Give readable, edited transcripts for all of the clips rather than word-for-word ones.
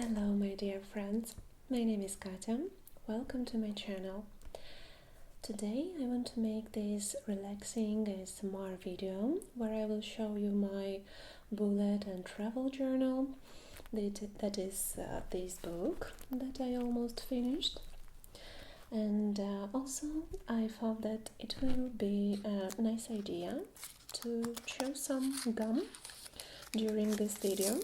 Hello my dear friends, my name is Katya. Welcome to my channel. Today I want to make this relaxing ASMR video where I will show you my bullet and travel journal. That is this book that I almost finished. And also I thought that it will be a nice idea to chew some gum during this video.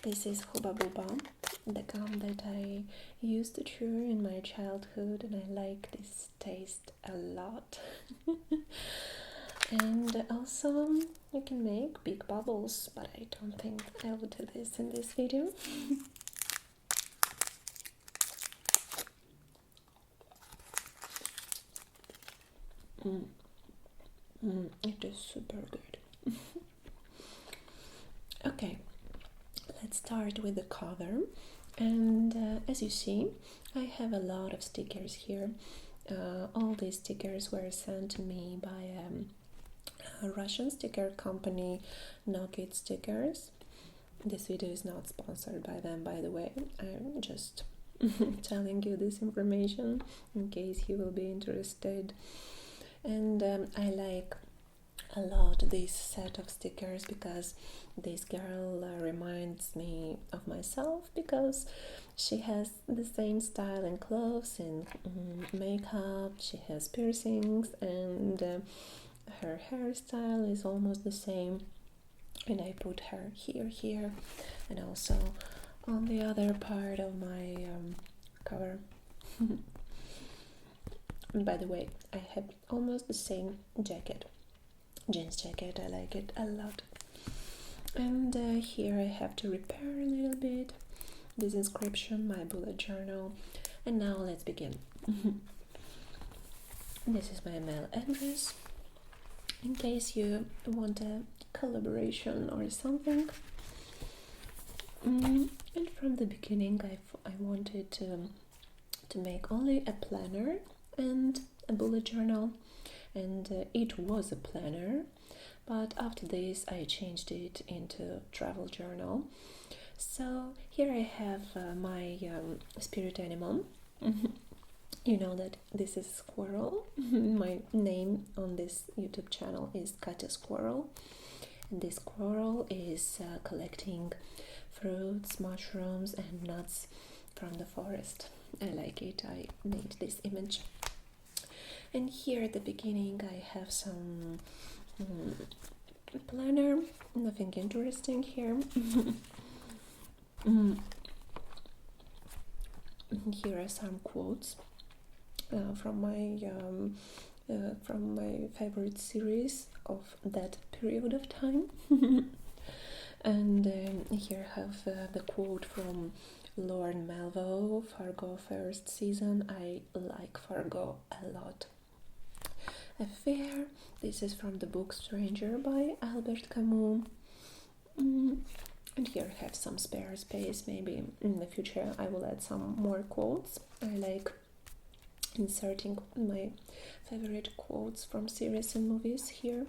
This is Hubba Bubba, the gum that I used to chew in my childhood, and I like this taste a lot. And also you can make big bubbles, but I don't think I will do this in this video. It is super good. Okay. Let's start with the cover, and as you see, I have a lot of stickers here. All these stickers were sent to me by a Russian sticker company, Nokia Stickers. This video is not sponsored by them, by the way. I'm just telling you this information in case you will be interested. And I like a lot this set of stickers because this girl reminds me of myself, because she has the same style in clothes and makeup, she has piercings, and her hairstyle is almost the same, and I put her here and also on the other part of my cover. And by the way, I have almost the same jacket, jeans jacket. I like it a lot. And here I have to repair a little bit this inscription, my bullet journal. And now let's begin. This is my mail address in case you want a collaboration or something. And from the beginning I wanted to make only a planner and a bullet journal, and it was a planner, but after this I changed it into travel journal. So here I have my spirit animal. You know that this is Squirrel. My name on this YouTube channel is Katya Squirrel, and this squirrel is collecting fruits, mushrooms and nuts from the forest. I like it. I made this image. And here at the beginning I have some planner, nothing interesting here. Here are some quotes from my favorite series of that period of time. And here I have the quote from Lord Melville, Fargo first season. I like Fargo a lot. A Fair, this is from the book Stranger by Albert Camus. And here I have some spare space. Maybe in the future I will add some more quotes. I like inserting my favorite quotes from series and movies here.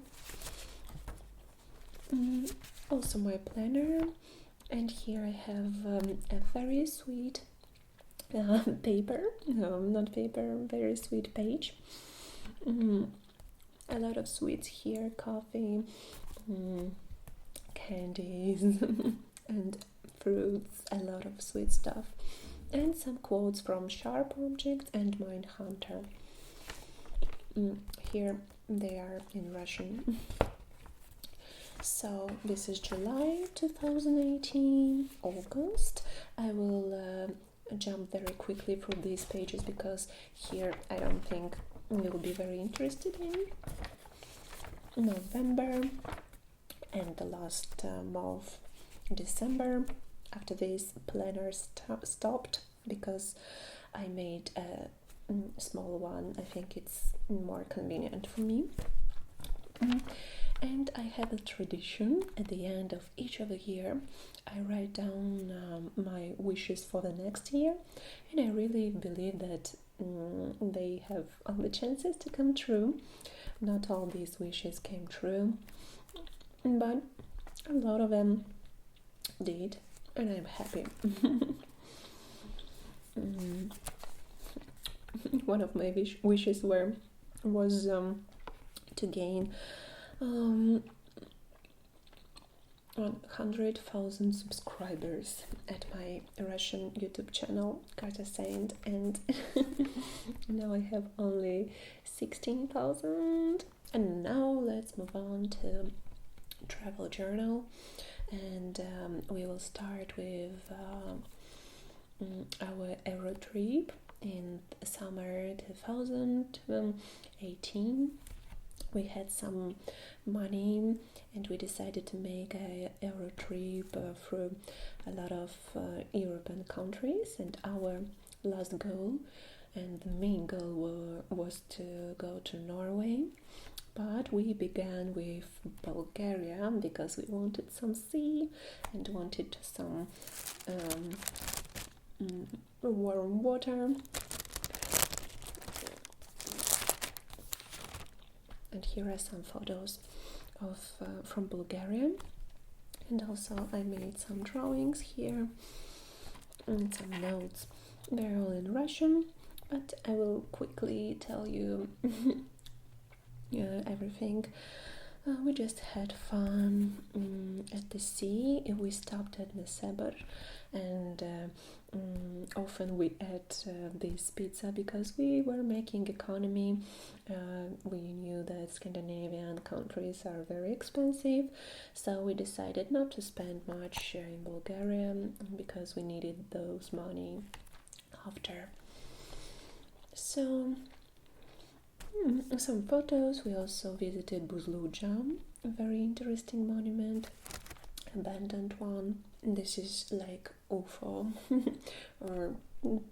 Also my planner, and here I have a very sweet paper, not paper, very sweet page. A lot of sweets here, coffee, candies and fruits, a lot of sweet stuff, and some quotes from Sharp Objects and Mindhunter. Here they are in Russian. So this is July 2018, August. I will jump very quickly through these pages because here I don't think you'll be very interested in. November and the last month, December. After this, planner stopped because I made a small one. I think it's more convenient for me. And I have a tradition at the end of each of the year. I write down my wishes for the next year, and I really believe that they have all the chances to come true. Not all these wishes came true, but a lot of them did. and I'm happy. One of my wishes was to gain 100,000 subscribers at my Russian YouTube channel, Katya, and now I have only 16,000. And now let's move on to travel journal, and we will start with our Euro trip in summer 2018. We had some money and we decided to make a Euro trip through a lot of European countries, and our last goal and the main goal was to go to Norway, but we began with Bulgaria because we wanted some sea and wanted some warm water. And here are some photos of from Bulgaria, and also I made some drawings here and some notes. They're all in Russian, but I will quickly tell you everything. We just had fun at the sea. We stopped at Neseber, and often we ate this pizza because we were making economy. We knew that Scandinavian countries are very expensive, so we decided not to spend much in Bulgaria because we needed those money after. So some photos. We also visited Buzluja, a very interesting monument, abandoned one. This is like UFO or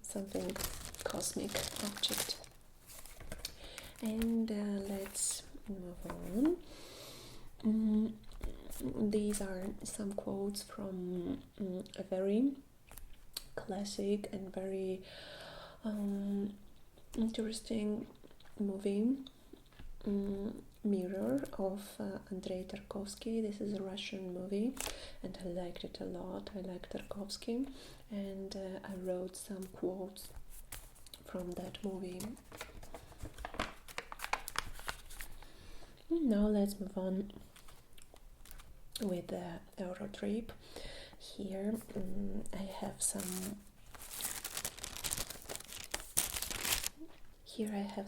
something cosmic object. And let's move on. These are some quotes from a very classic and very interesting movie, Mirror of Andrei Tarkovsky. This is a Russian movie and I liked it a lot. I like Tarkovsky, and I wrote some quotes from that movie. Now let's move on with the Euro trip. Here I have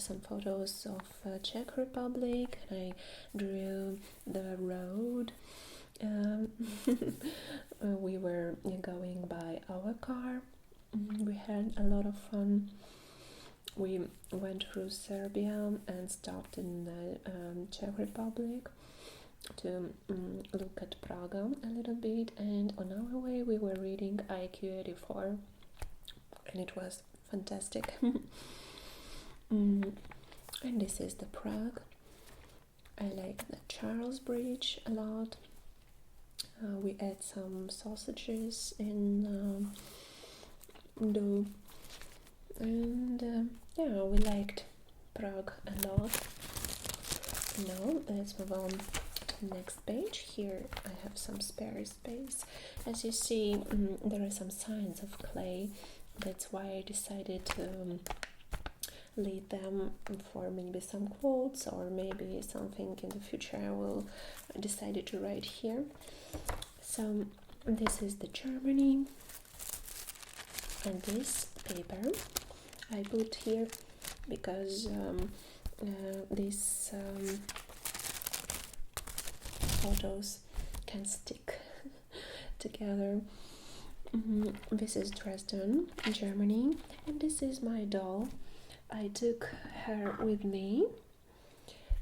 some photos of Czech Republic, and I drew the road. We were going by our car. We had a lot of fun. We went through Serbia and stopped in the Czech Republic to look at Prague a little bit, and on our way we were reading IQ 84, and it was fantastic. And this is the Prague. I like the Charles Bridge a lot. We ate some sausages in dough, and yeah, we liked Prague a lot. Now let's move on to the next page. Here I have some spare space. As you see, there are some signs of clay. That's why I decided to leave them for maybe some quotes or maybe something in the future I will decide to write here. So this is the Germany, and this paper I put here because these photos can stick together. This is Dresden, Germany, and this is my doll. I took her with me,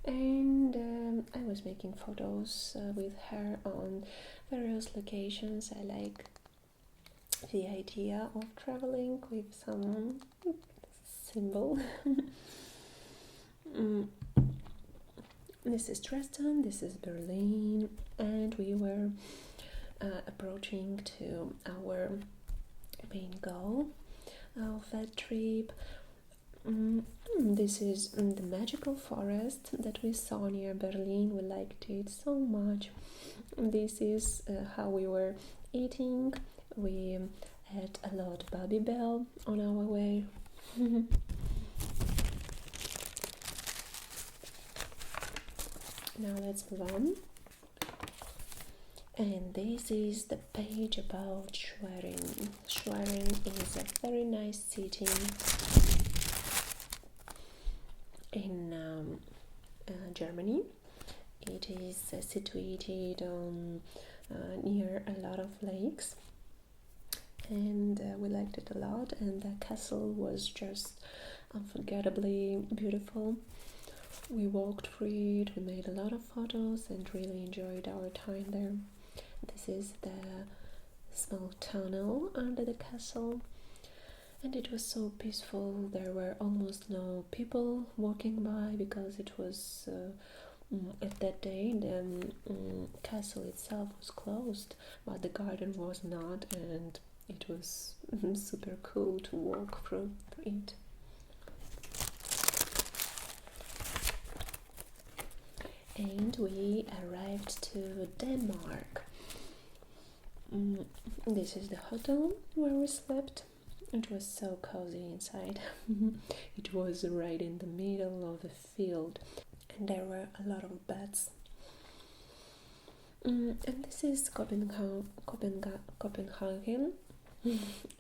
and I was making photos with her on various locations. I like the idea of traveling with some symbol. This is Dresden, this is Berlin, and we were approaching to our main goal of that trip. This is the magical forest that we saw near Berlin. We liked it so much. This is how we were eating We had a lot of Babybel on our way. Now let's move on. And this is the page about Schwerin. Schwerin is a very nice city in Germany. It is situated on near a lot of lakes, and we liked it a lot, and the castle was just unforgettably beautiful. We walked through it, we made a lot of photos and really enjoyed our time there. This is the small tunnel under the castle, and it was so peaceful. There were almost no people walking by because it was at that day the castle itself was closed, but the garden was not, and it was super cool to walk through it. And we arrived to Denmark. This is the hotel where we slept. It was so cozy inside. It was right in the middle of the field, and there were a lot of beds. And this is Copenhagen. I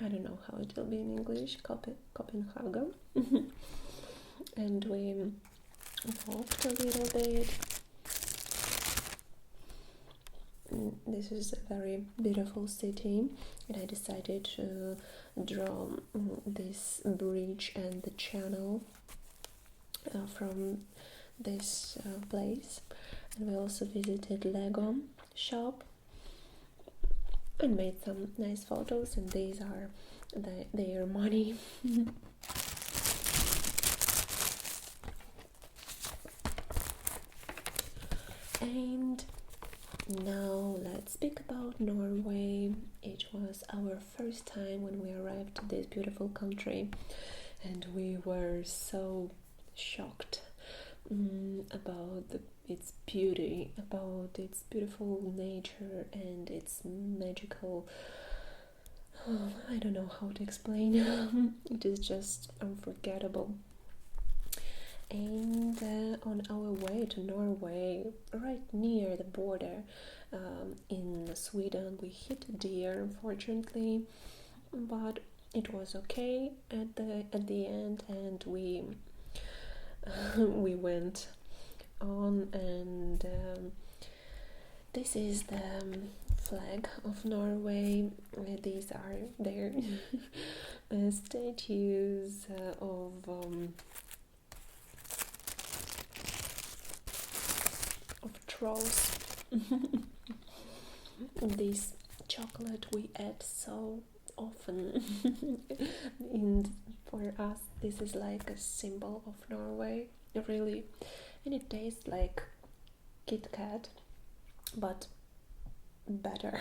don't know how it will be in English. Copenhagen. And we walked a little bit. This is a very beautiful city, and I decided to draw this bridge and the channel from this place. And we also visited Lego shop and made some nice photos, and these are their money. And now let's speak about Norway. It was our first time when we arrived to this beautiful country, and we were so shocked about its beauty, about its beautiful nature and its magical, I don't know how to explain. It is just unforgettable. And on our way to Norway, right near the border in Sweden, we hit a deer, unfortunately, but it was okay at the end, and we we went on. And this is the flag of Norway. These are their statues of trolls. This chocolate we ate so often. And for us this is like a symbol of Norway, really, and it tastes like Kit Kat but better.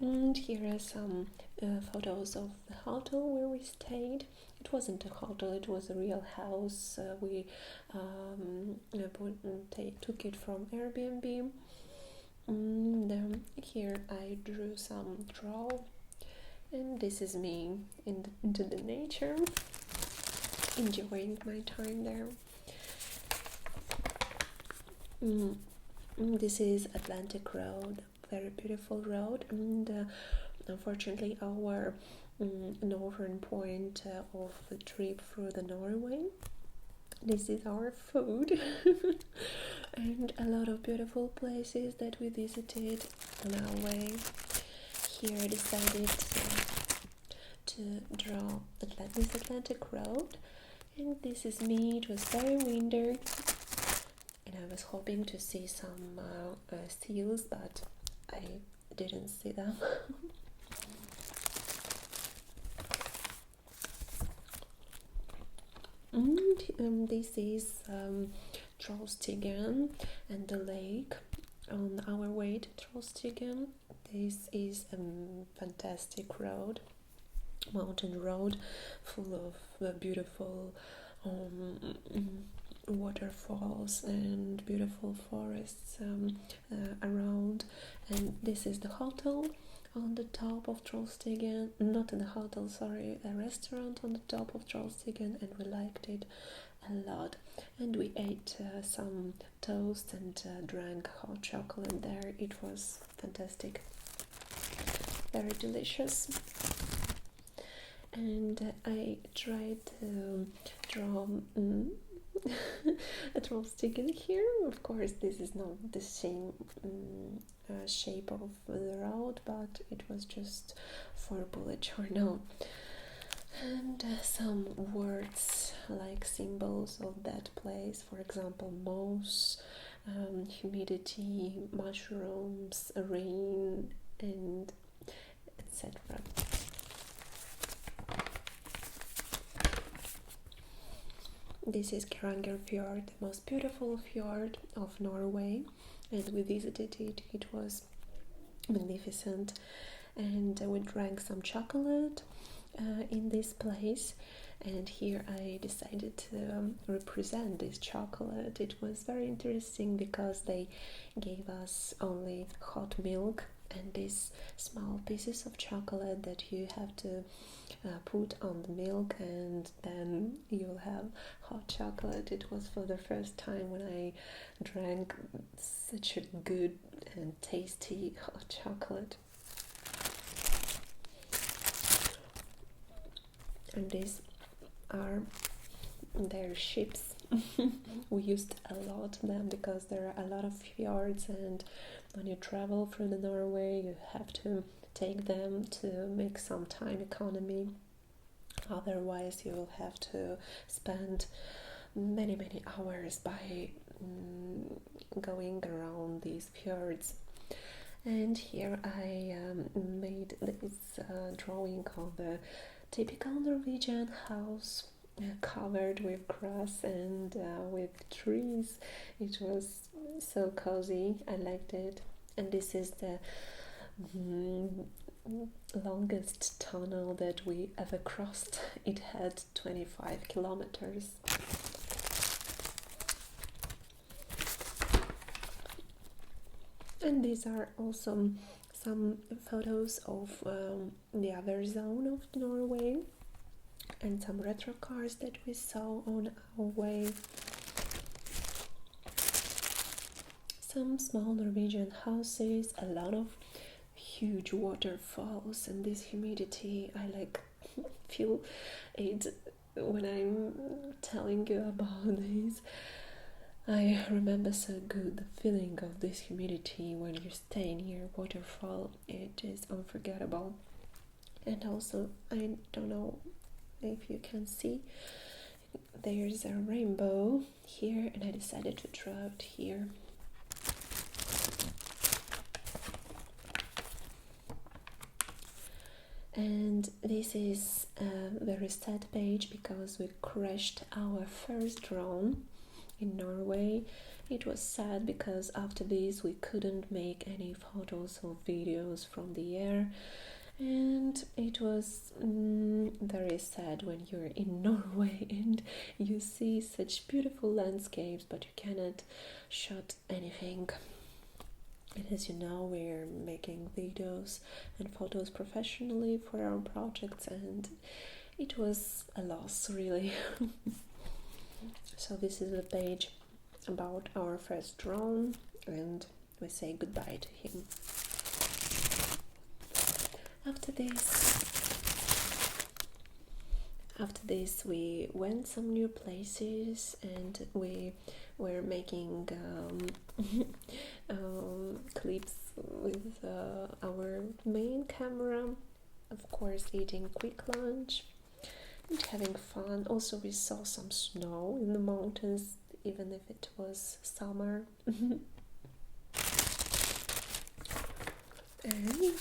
And here are some photos of the hotel where we stayed. It wasn't a hotel, it was a real house. We took it from Airbnb. And here I drew some troll, and this is me into the nature, enjoying my time there. This is Atlantic Road, very beautiful road, and unfortunately our northern point of the trip through the Norway. This is our food. And a lot of beautiful places that we visited on our way. Here I decided to draw this Atlantic Road, and this is me. It was very windy, and I was hoping to see some seals, but I didn't see them. And this is Trolltigen and the lake on our way to Trolltigen. This is a fantastic road, mountain road, full of beautiful waterfalls and beautiful forests around. And this is the hotel on the top of Trolltigen, not in a hotel, sorry, a restaurant on the top of Trolltigen, and we liked it a lot. And we ate some toast and drank hot chocolate there. It was fantastic, very delicious. And I tried to draw a Trolltigen here. Of course, this is not the same shape of the road, but it was just for bullet journal. And some words like symbols of that place, for example, moss, humidity, mushrooms, rain, and etc. This is Kirrifjord, the most beautiful fjord of Norway, and we visited it. It was magnificent, and we drank some chocolate in this place, and here I decided to represent this chocolate. It was very interesting because they gave us only hot milk and these small pieces of chocolate that you have to put on the milk, and then you'll have hot chocolate. It was for the first time when I drank such a good and tasty hot chocolate. And these are their ships. We used a lot of them because there are a lot of fjords, and when you travel through the Norway you have to take them to make some time economy. Otherwise you will have to spend many hours by going around these fjords. And here I made this drawing of a typical Norwegian house covered with grass and with trees. It was so cozy, I liked it. And this is the longest tunnel that we ever crossed. It had 25 kilometers. And these are also some photos of the other zone of Norway, and some retro cars that we saw on our way. Some small Norwegian houses, a lot of huge waterfalls, and this humidity, I feel it when I'm telling you about this. I remember so good the feeling of this humidity when you stay near waterfall. It is unforgettable. And also, I don't know if you can see, there's a rainbow here, and I decided to draw it here. And this is a very sad page because we crashed our first drone in Norway. It was sad because after this we couldn't make any photos or videos from the air, and it was very sad when you're in Norway and you see such beautiful landscapes but you cannot shoot anything. And as you know, we're making videos and photos professionally for our projects, and it was a loss, really. So this is a page about our first drone, and we say goodbye to him. After this we went some new places, and we were making clips with our main camera, of course eating quick lunch and having fun. Also we saw some snow in the mountains, even if it was summer. And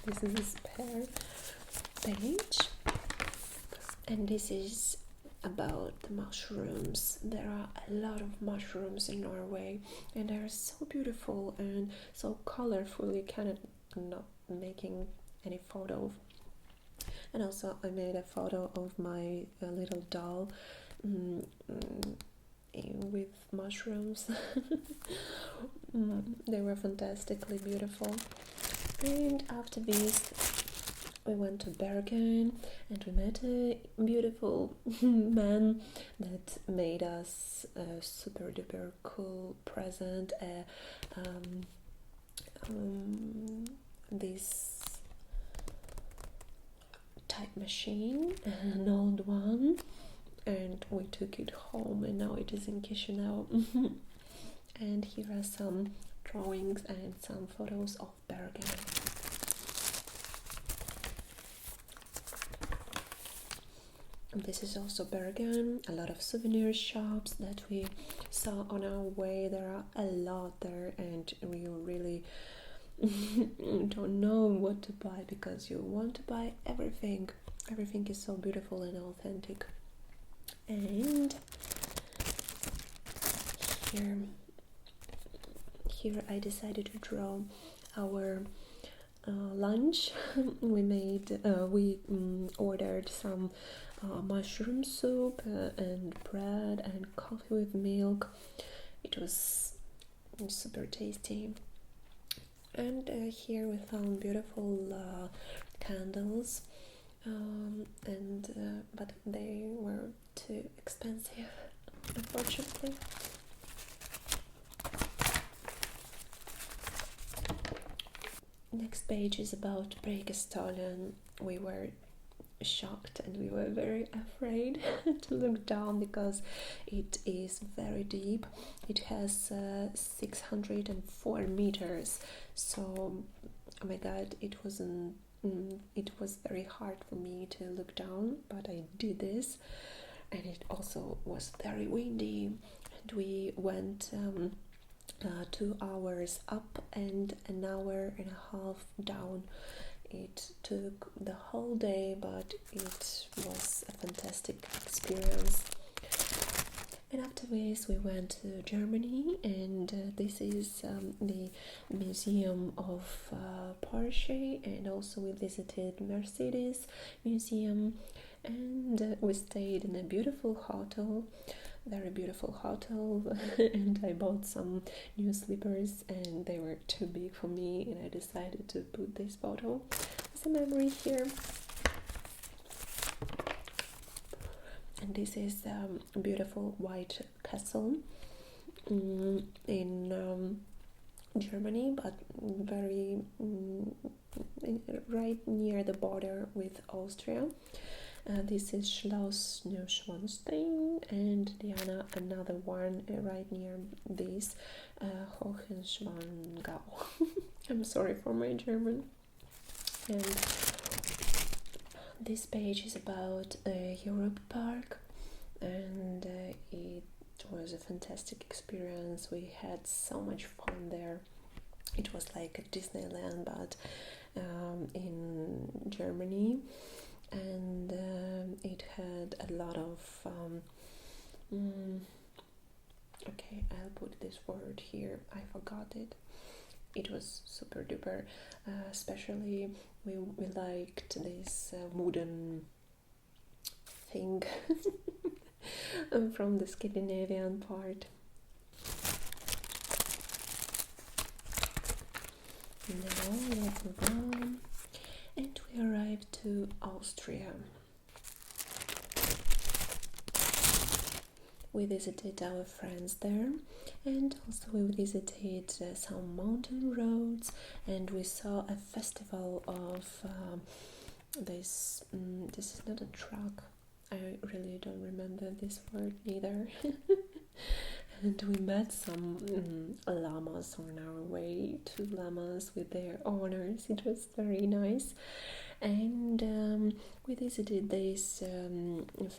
this is a spare page, and this is about the mushrooms. There are a lot of mushrooms in Norway, and they are so beautiful and so colorful you cannot not making any photo. And also I made a photo of my little doll with mushrooms. They were fantastically beautiful. And after this, we went to Bergen and we met a beautiful man that made us a super duper cool present, this type machine, an old one, and we took it home and now it is in Chisinau. And here are some drawings and some photos of Bergen. This is also Bergen, a lot of souvenir shops that we saw on our way. There are a lot there and we really don't know what to buy because you want to buy everything. Everything is so beautiful and authentic. And here I decided to draw our lunch. We ordered some mushroom soup and bread and coffee with milk. It was super tasty. And here we found beautiful candles, but they were too expensive, unfortunately. Next page is about Preikestolen. We were shocked and we were very afraid to look down because it is very deep. It has 604 meters, so oh my god, it was very hard for me to look down, but I did this. And it also was very windy, and we went 2 hours up and an hour and a half down. It took the whole day, but it was a fantastic experience. And after this we went to Germany, and this is the Museum of Porsche, and also we visited Mercedes Museum, and we stayed in a beautiful hotel, very beautiful hotel. And I bought some new slippers and they were too big for me, and I decided to put this photo as a memory here. And this is a beautiful white castle in Germany, but very right near the border with Austria. This is Schloss Neuschwanstein, and another one right near this, Hohenschwangau. I'm sorry for my German. And this page is about Europe Park, and it was a fantastic experience. We had so much fun there. It was like a Disneyland, but in Germany. And it had a lot of okay, I'll put this word here, I forgot it. It was super duper, especially we liked this wooden thing from the Scandinavian part. Now let's move on. And we arrived to Austria. We visited our friends there, and also we visited some mountain roads, and we saw a festival of this is not a truck, I really don't remember this word neither. And we met some llamas on our way, 2 llamas with their owners. It was very nice. And we visited this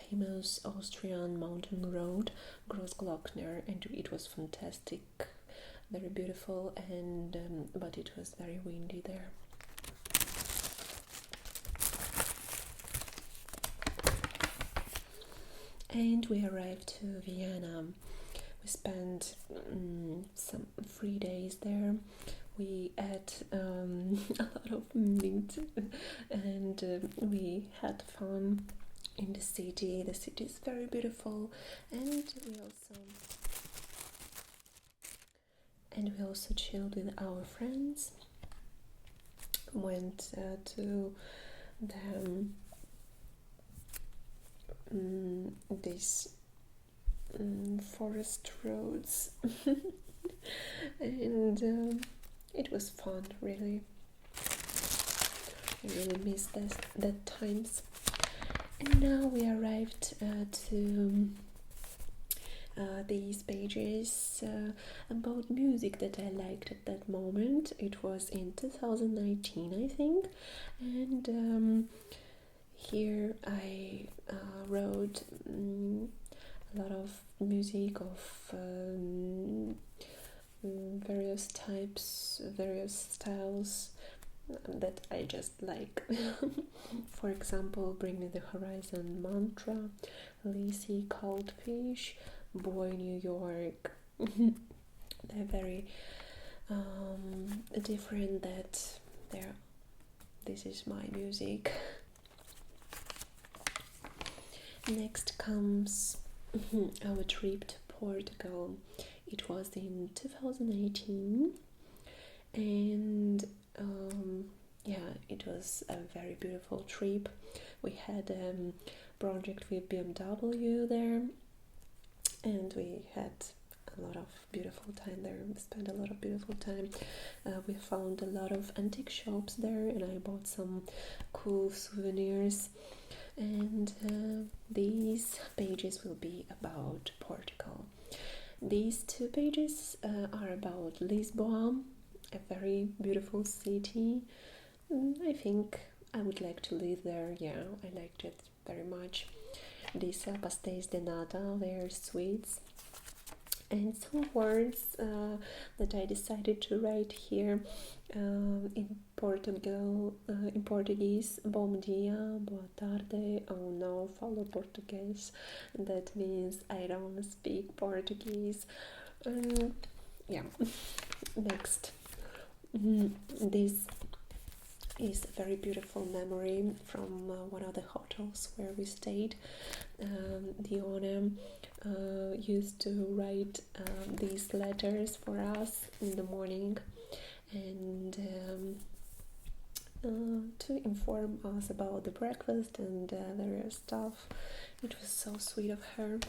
famous Austrian mountain road, Großglockner, and it was fantastic, very beautiful, and but it was very windy there. And we arrived to Vienna. We spent some 3 days there. We ate a lot of meat, and we had fun in the city. The city is very beautiful, and and we also chilled with our friends. Went to the these forest roads and it was fun, really. I really miss that times. And now we arrived to these pages about music that I liked at that moment. It was in 2019, I think, and here I wrote a lot of music of various types, various styles that I just like. For example, Bring Me the Horizon, Mantra, Lizzie, Cold Fish, Boy New York. They're very different. This is my music. Next comes our trip to Portugal. It was in 2018, and it was a very beautiful trip. We had a project with BMW there, and we had a lot of beautiful time there. We spent a lot of beautiful time. We found a lot of antique shops there, and I bought some cool souvenirs. And these pages will be about Portugal. These two pages are about Lisbon, a very beautiful city. I think I would like to live there. Yeah, I liked it very much. These pastéis de nata, they're sweets. And some words that I decided to write here in Portuguese. Bom dia, boa tarde. Oh no, falo português. That means I don't speak Portuguese. Next. This is a very beautiful memory from one of the hotels where we stayed. The owner used to write these letters for us in the morning and to inform us about the breakfast and various stuff. It was so sweet of her.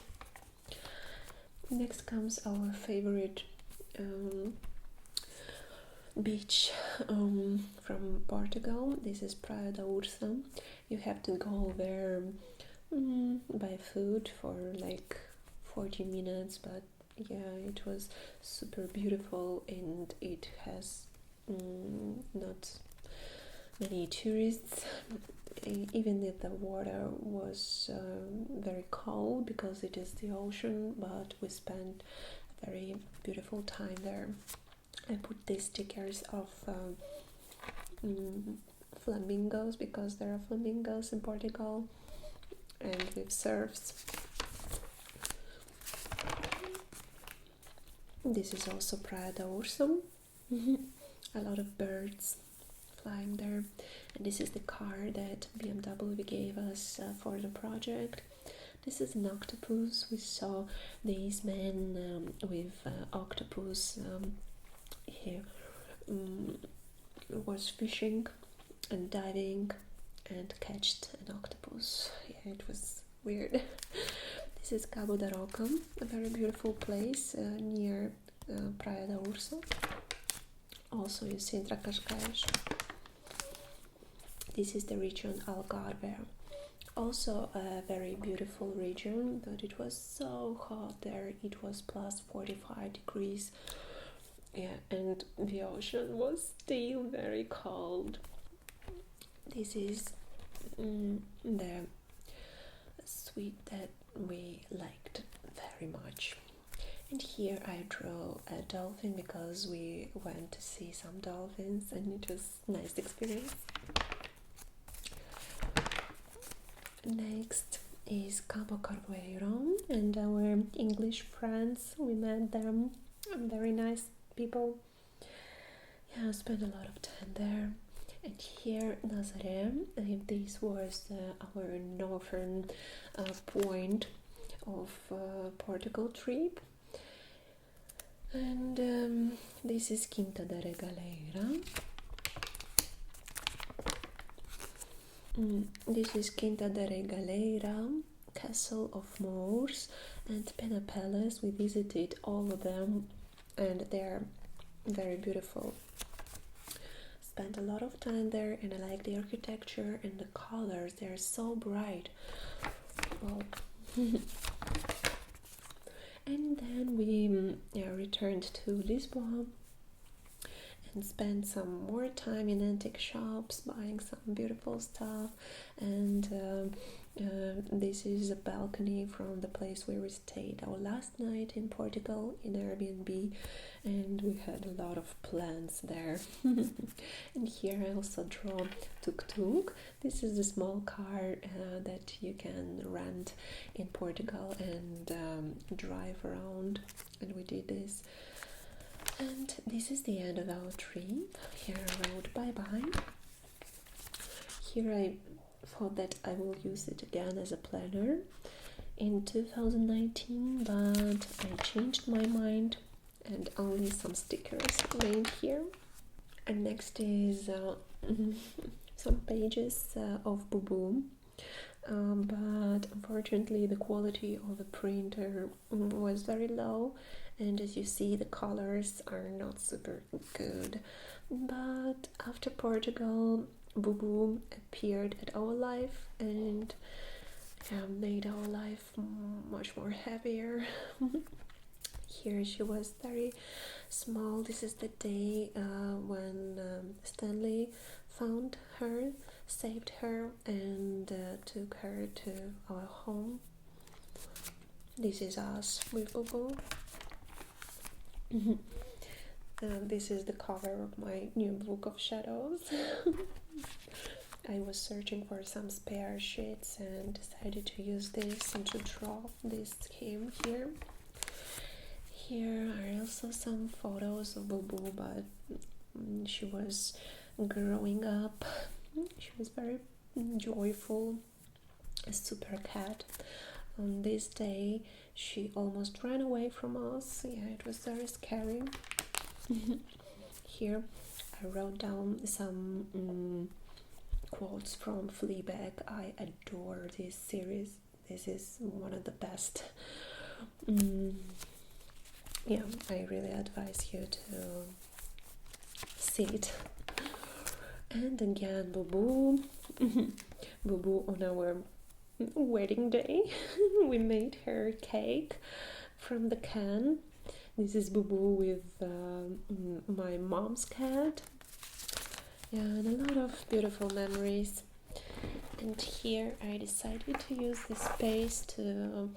Next comes our favorite beach from Portugal. This is Praia da Ursa. You have to go there by foot for like 40 minutes, but yeah, it was super beautiful, and it has not many tourists, even if the water was very cold because it is the ocean, but we spent a very beautiful time there. I put these stickers of flamingos because there are flamingos in Portugal, and with surfs. This is also Praia da Ursa. A lot of birds flying there. And this is the car that BMW gave us for the project. This is an octopus. We saw these men with octopus here was fishing and diving and catched an octopus. Yeah, it was weird. This is Cabo da Roca, a very beautiful place near Praia da Ursa, also in Sintra Cascais. This is the region Algarve, also a very beautiful region, but it was so hot there. It was plus 45 degrees. Yeah, and the ocean was still very cold. This is the sweet that we liked very much. And here I drew a dolphin because we went to see some dolphins, and it was a nice experience. Next is Cabo Carvoeiro and our English friends. We met them, very nice people. Yeah, I spent a lot of time there. And here Nazaré, this was our northern point of Portugal trip. And this is Quinta da Regaleira. This is Quinta da Regaleira, Castle of Moors, and Pena Palace. We visited all of them, and they're very beautiful. Spent a lot of time there, and I like the architecture and the colors. They are so bright. Well, and then we returned to Lisbon and spent some more time in antique shops buying some beautiful stuff. And this is a balcony from the place where we stayed our last night in Portugal in Airbnb, and we had a lot of plants there. And here I also draw tuk-tuk. This is a small car that you can rent in Portugal and drive around, and we did this. And this is the end of our trip. Here I wrote bye-bye. Here I thought that I will use it again as a planner in 2019, but I changed my mind and only some stickers remained here. And next is some pages of Boo Boo. But unfortunately the quality of the printer was very low, and as you see the colors are not super good. But after Portugal, Boo Boo appeared at our life and made our life much more heavier. Here she was very small. This is the day when Stanley found her, saved her, and took her to our home. This is us with Boo Boo. This is the cover of my new book of shadows. I was searching for some spare sheets and decided to use this and to draw this scheme here. Here are also some photos of Boo Boo, but she was growing up. She was very joyful, a super cat. On this day she almost ran away from us. Yeah, it was very scary. Here I wrote down some quotes from Fleabag. I adore this series. This is one of the best. Yeah, I really advise you to see it. And again, Boo Boo. Boo Boo on our wedding day. We made her cake from the can. This is Boo Boo with my mom's cat. Yeah, and a lot of beautiful memories. And here I decided to use this space to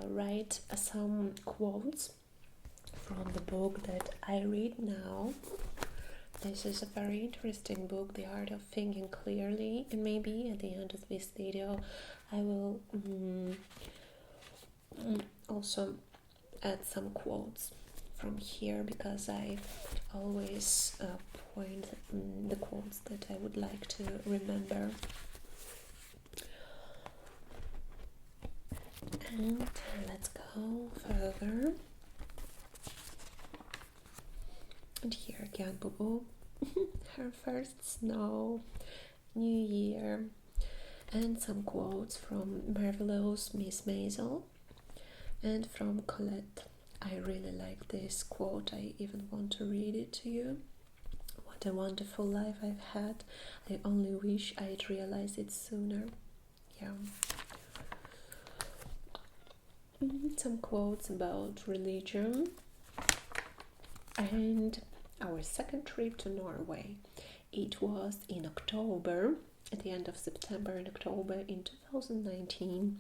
write some quotes from the book that I read now. This is a very interesting book, The Art of Thinking Clearly, and maybe at the end of this video I will also add some quotes from here, because I always point the quotes that I would like to remember. And let's go further. And here again, Boo Boo. Her first snow, New Year, and some quotes from Marvelous Miss Maisel and from Colette. I really like this quote. I even want to read it to you. What a wonderful life I've had. I only wish I'd realized it sooner. Yeah. Some quotes about religion and our second trip to Norway. It was in October, at the end of September and October in 2019,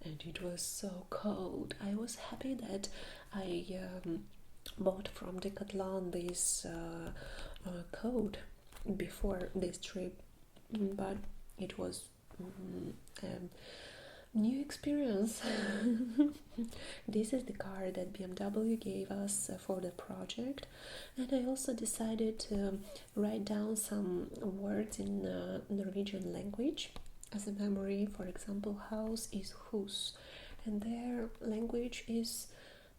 and it was so cold. I was happy that I bought from Decathlon this coat before this trip, but it was new experience. This is the car that BMW gave us for the project, and I also decided to write down some words in Norwegian language as a memory. For example, house is hus, and their language is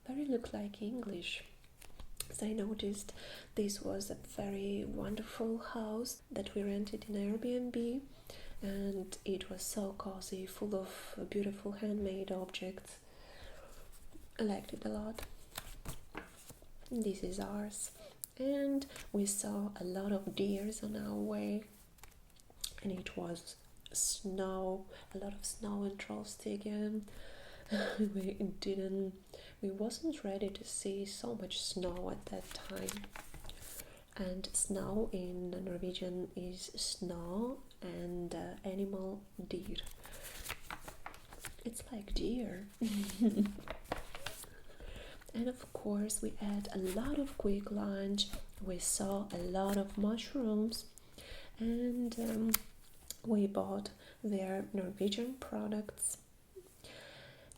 very look like English. So I noticed this was a very wonderful house that we rented in Airbnb, and it was so cozy, full of beautiful handmade objects. I liked it a lot. This is ours, and we saw a lot of deers on our way, and it was snow, a lot of snow in Trolltigen. we wasn't ready to see so much snow at that time. And snow in Norwegian is snow, and animal deer. It's like deer. And of course we had a lot of quick lunch. We saw a lot of mushrooms, and we bought their Norwegian products.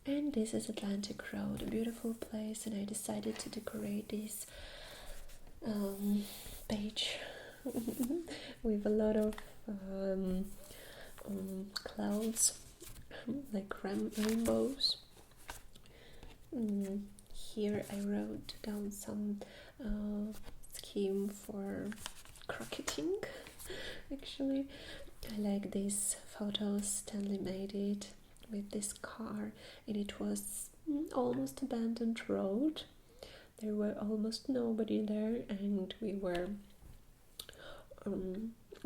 And this is Atlantic Road, a beautiful place, and I decided to decorate this page with a lot of clouds, like rainbows. Here I wrote down some scheme for crocketing. Actually, I like these photos. Stanley made it with this car, and it was almost abandoned road. There were almost nobody there, and we were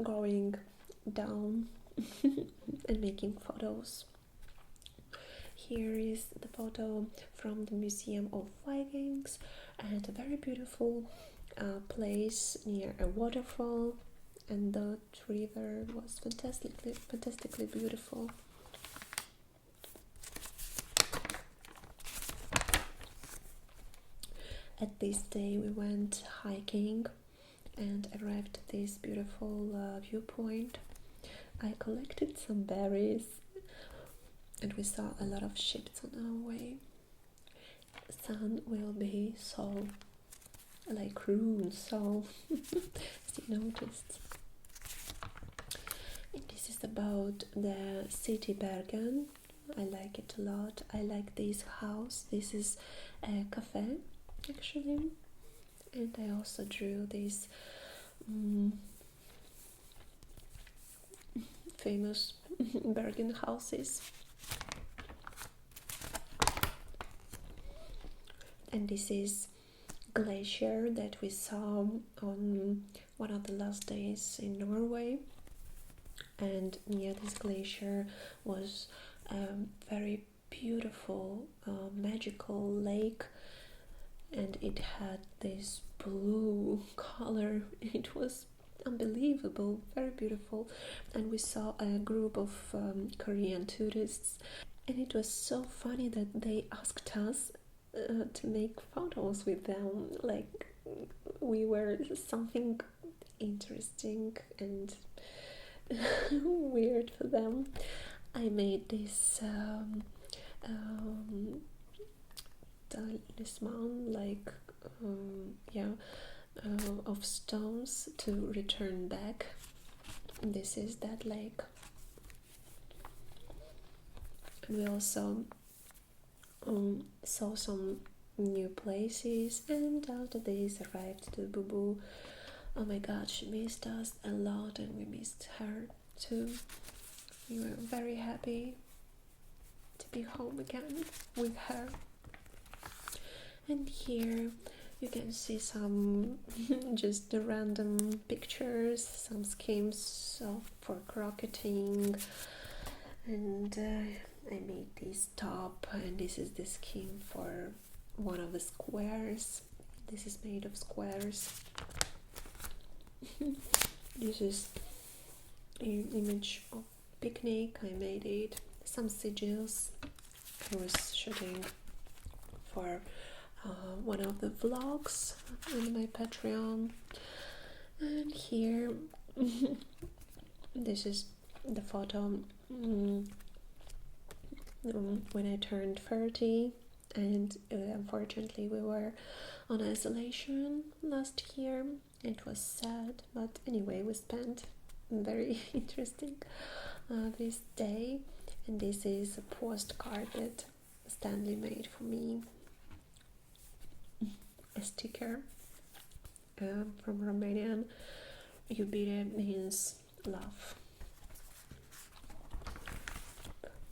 going down and making photos. Here is the photo from the Museum of Vikings, and a very beautiful place near a waterfall, and the river was fantastically beautiful. At this day we went hiking and arrived at this beautiful viewpoint. I collected some berries, and we saw a lot of ships on our way. Sun will be so like ruined, so as you noticed. And this is about the city Bergen. I like it a lot. I like this house. This is a cafe actually, and I also drew these famous Bergen houses. And this is glacier that we saw on one of the last days in Norway, and near this glacier was a very beautiful magical lake, and it had this blue color. It was unbelievable, very beautiful. And we saw a group of Korean tourists, and it was so funny that they asked us to make photos with them, like we were something interesting and weird for them. I made this talisman, like of stones to return back. This is that lake. And we also saw some new places, and after this arrived to Bubu. Oh my god, she missed us a lot, and we missed her too. We were very happy to be home again with her. And here you can see some just the random pictures, some schemes for crocketing, and I made this top, and this is the scheme for one of the squares. This is made of squares. This is an image of picnic. I made it. Some sigils. I was shooting for one of the vlogs on my Patreon. And here this is the photo when I turned 30, and unfortunately we were on isolation last year. It was sad, but anyway, we spent very interesting this day. And this is a postcard that Stanley made for me, a sticker. from Romanian. Iubire means love.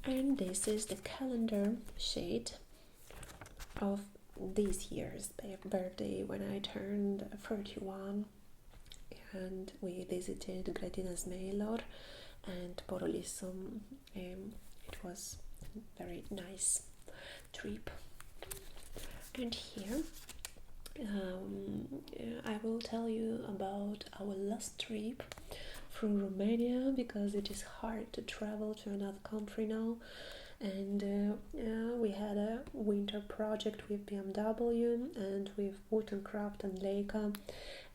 And this is the calendar sheet of this year's birthday, when I turned 31, and we visited Grădina Zmeilor and Porolisum. It was a very nice trip. And here I will tell you about our last trip through Romania, because it is hard to travel to another country now. And we had a winter project with BMW and with Waterfalls and Leica,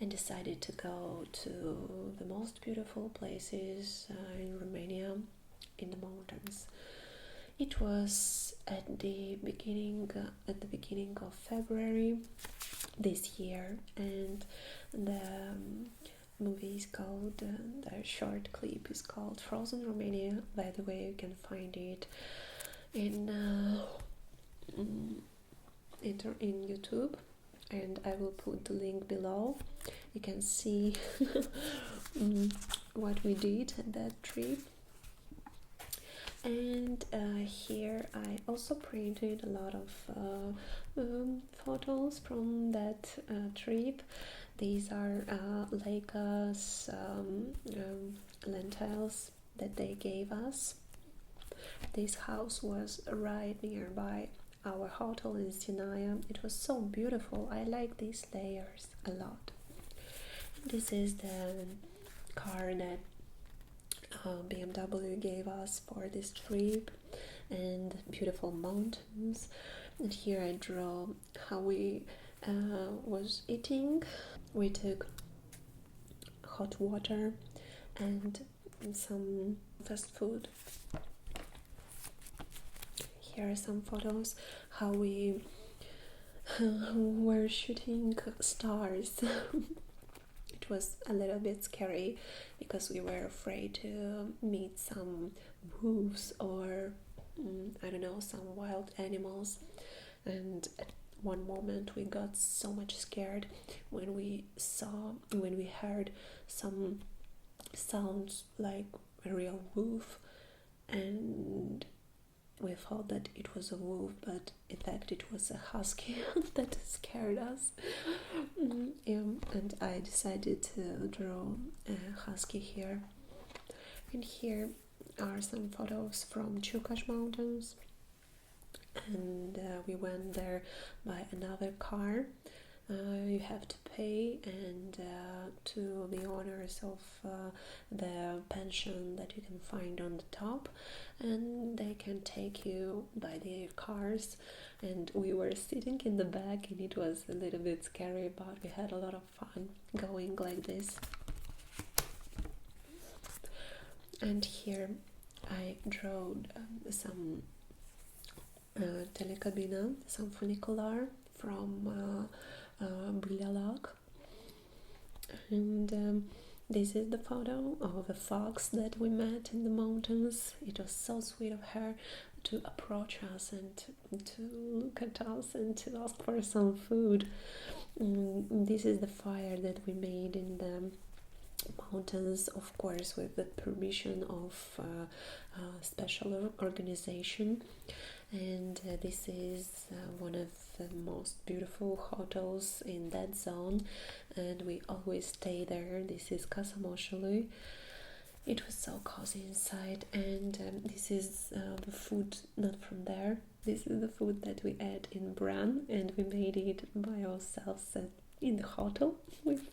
and decided to go to the most beautiful places in Romania, in the mountains. It was at the beginning of February this year, and the movie is called, the short clip is called Frozen Romania. By the way, you can find it in YouTube, and I will put the link below. You can see what we did at that trip. And here I also printed a lot of photos from that trip. These are Leica's lentils that they gave us. This house was right nearby our hotel in Sinaia. It was so beautiful. I like these layers a lot. This is the car that BMW gave us for this trip, and beautiful mountains. And here I draw how we was eating. We took hot water and some fast food. Here are some photos how we were shooting stars. It was a little bit scary because we were afraid to meet some wolves or I don't know, some wild animals. And at one moment we got so much scared when we heard some sounds like a real wolf, and we thought that it was a wolf, but in fact it was a husky that scared us. And I decided to draw a husky here. And here are some photos from Chukash Mountains, and we went there by another car. You have to pay, and to the owners of the pension that you can find on the top, and they can take you by their cars. And we were sitting in the back, and it was a little bit scary, but we had a lot of fun going like this. And here I drew some telecabina, some funicular from Brialag. And this is the photo of a fox that we met in the mountains. It was so sweet of her to approach us and to look at us and to ask for some food. This is the fire that we made in the mountains, of course with the permission of a special organization. And this is one of the most beautiful hotels in that zone, and we always stay there. This is Casa Moșului. It was so cozy inside. And this is the food not from there. This is the food that we ate in Bran, and we made it by ourselves in the hotel with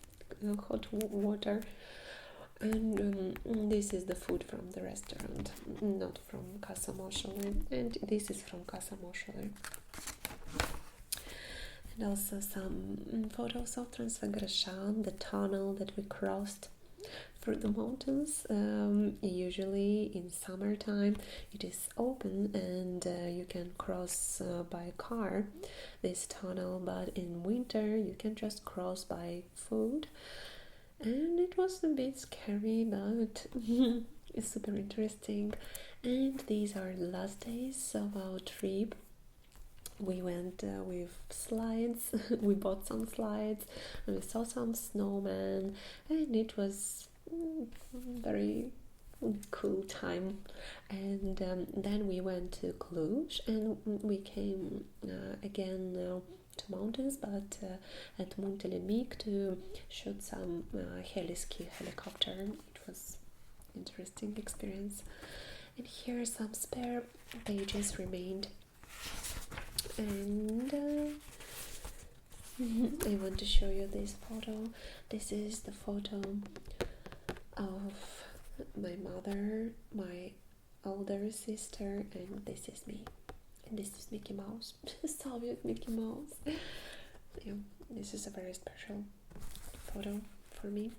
hot water. And this is the food from the restaurant, not from Casa Moșului, and this is from Casa Moșului. And also some photos of Transfăgărășan, the tunnel that we crossed through the mountains. Usually in summertime it is open, and you can cross by car this tunnel, but in winter you can just cross by foot. And it was a bit scary, but it's super interesting. And these are the last days of our trip. we went with slides. We bought some slides and we saw some snowmen, and it was very cool time. And then we went to Cluj, and we came again to mountains, but at Muntelemik to shoot some heli-ski helicopter. It was interesting experience. And here some spare pages remained, and I want to show you this photo. This is the photo of my mother, my older sister, and this is me. And this is Mickey Mouse, Soviet Mickey Mouse. Yeah, this is a very special photo for me.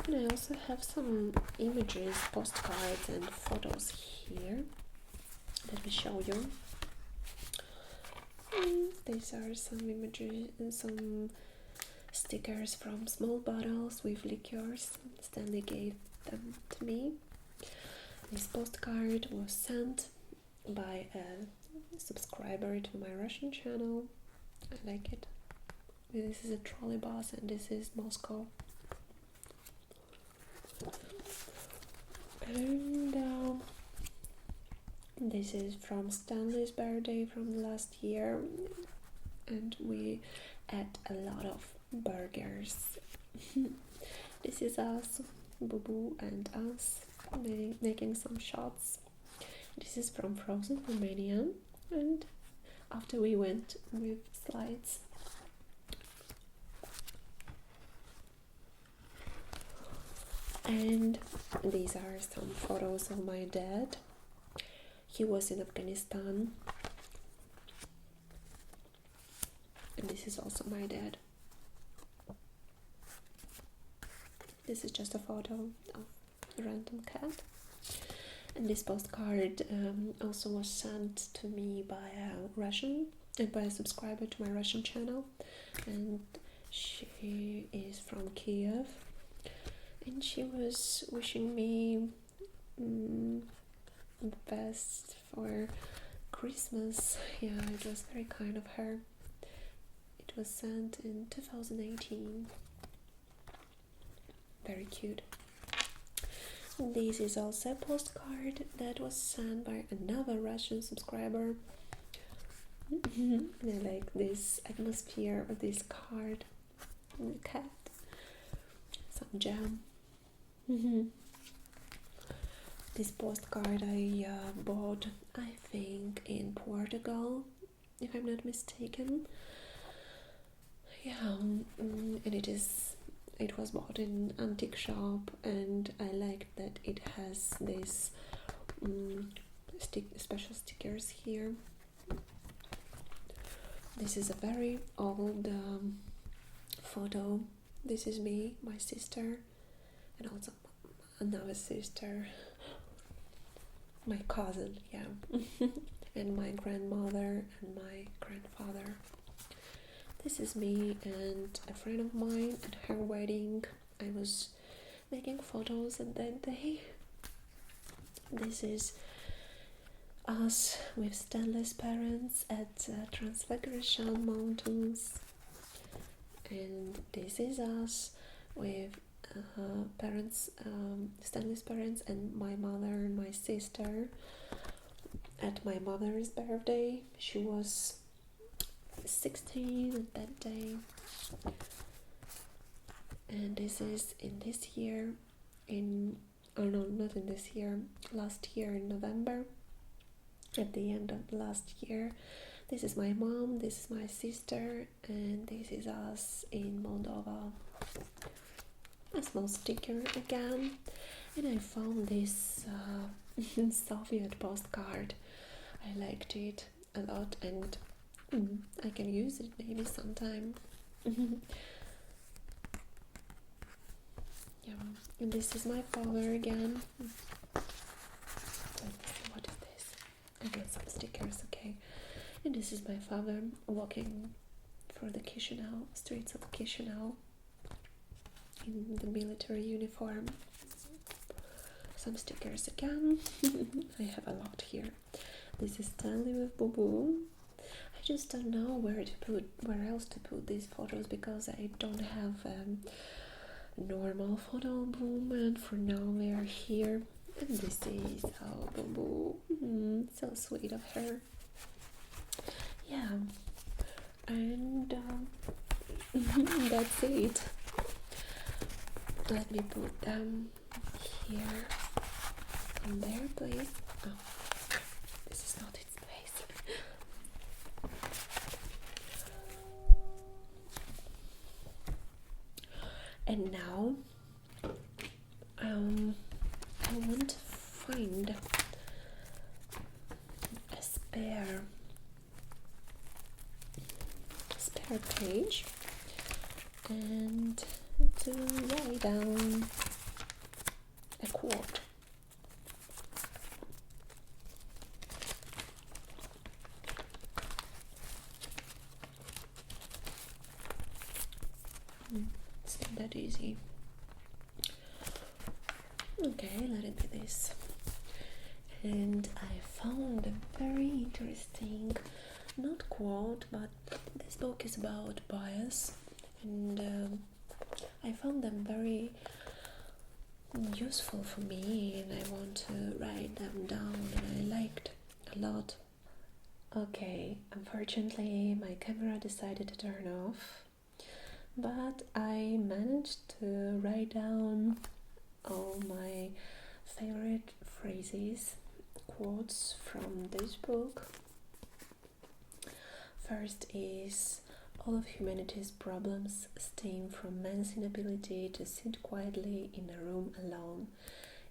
And I also have some images, postcards and photos here. Let me show you. And these are some images and some stickers from small bottles with liqueurs. Stanley gave them to me. This postcard was sent by a subscriber to my Russian channel. I like it. This is a trolley bus, and this is Moscow. And this is from Stanley's birthday from last year, and we ate a lot of burgers. This is us, Boo Boo and us, making some shots. This is from frozen Romania, and after we went with slides. And these are some photos of my dad. He was in Afghanistan. And this is also my dad. This is just a photo of a random cat. And this postcard also was sent to me by a subscriber to my Russian channel, and she is from Kiev, and she was wishing me the best for Christmas. Yeah, it was very kind of her. It was sent in 2018. Very cute. This is also a postcard that was sent by another Russian subscriber. I like this atmosphere of this card. The cat. Some jam. This postcard I bought, I think, in Portugal, if I'm not mistaken. Yeah, and it was bought in antique shop, and I like that it has this special stickers here. This is a very old photo. This is me, my sister, and also another sister, my cousin, yeah, and my grandmother and my grandfather. This is me and a friend of mine at her wedding. I was making photos at that day. This is us with Stanley's parents at Transfiguration Mountains. And this is us with parents, Stanley's parents and my mother and my sister at my mother's birthday. She was 16 at that day, and this is in this year, not in this year, last year in November, at the end of last year. This is my mom, this is my sister, and this is us in Moldova. A small sticker again, and I found this Soviet postcard. I liked it a lot, and I can use it maybe sometime. Yeah, and this is my father again. What is this? Again, some stickers, okay. And this is my father walking through the Chisinau, streets of Chisinau in the military uniform. Some stickers again. I have a lot here. This is Stanley with Boo Boo. I just don't know where else to put these photos, because I don't have normal photo album, and for now we are here, and this is Boo Boo. So sweet of her. Yeah, and that's it. Let me put them here on there, please. Oh, this is not its place. And now I want to find a spare page and to write down a quote. It's not that easy. Okay, let it be this. And I found a very interesting, not quote, but this book is about bias, and I found them very useful for me, and I want to write them down, and I liked a lot. Okay, unfortunately my camera decided to turn off, but I managed to write down all my favorite phrases, quotes from this book. First is, all of humanity's problems stem from man's inability to sit quietly in a room alone.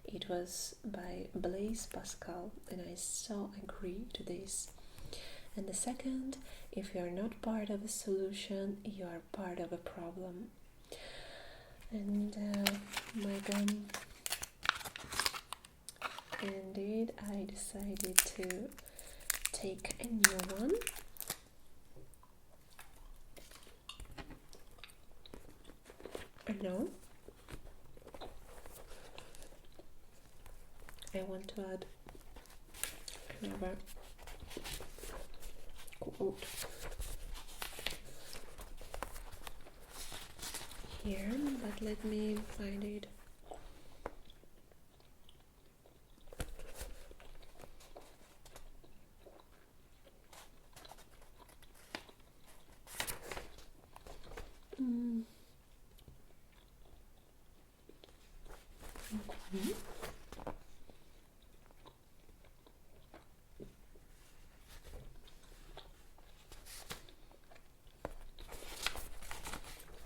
It was by Blaise Pascal, and I so agree to this. And the second, if you are not part of a solution, you are part of a problem. And my gum. Indeed, I decided to take a new one. And now I want to add another quote here, but let me find it.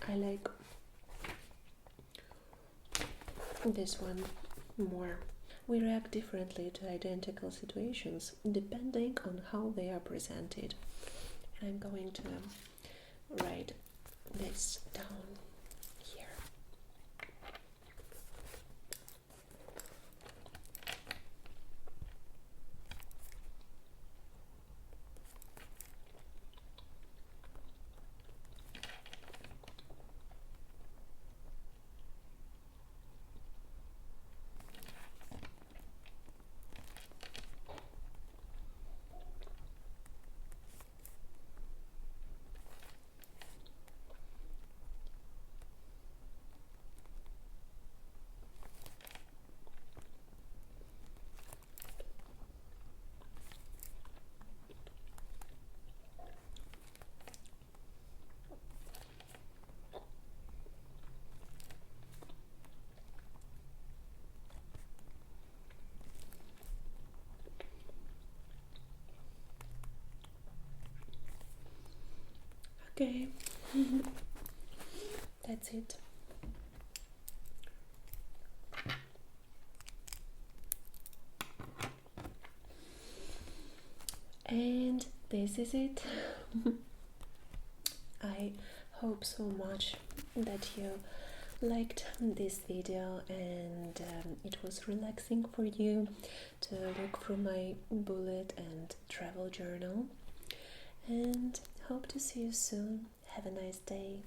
I like this one more. We react differently to identical situations depending on how they are presented. And I'm going to write this down here. Okay, that's it. And this is it. I hope so much that you liked this video and it was relaxing for you to look through my bullet and travel journal, and hope to see you soon. Have a nice day.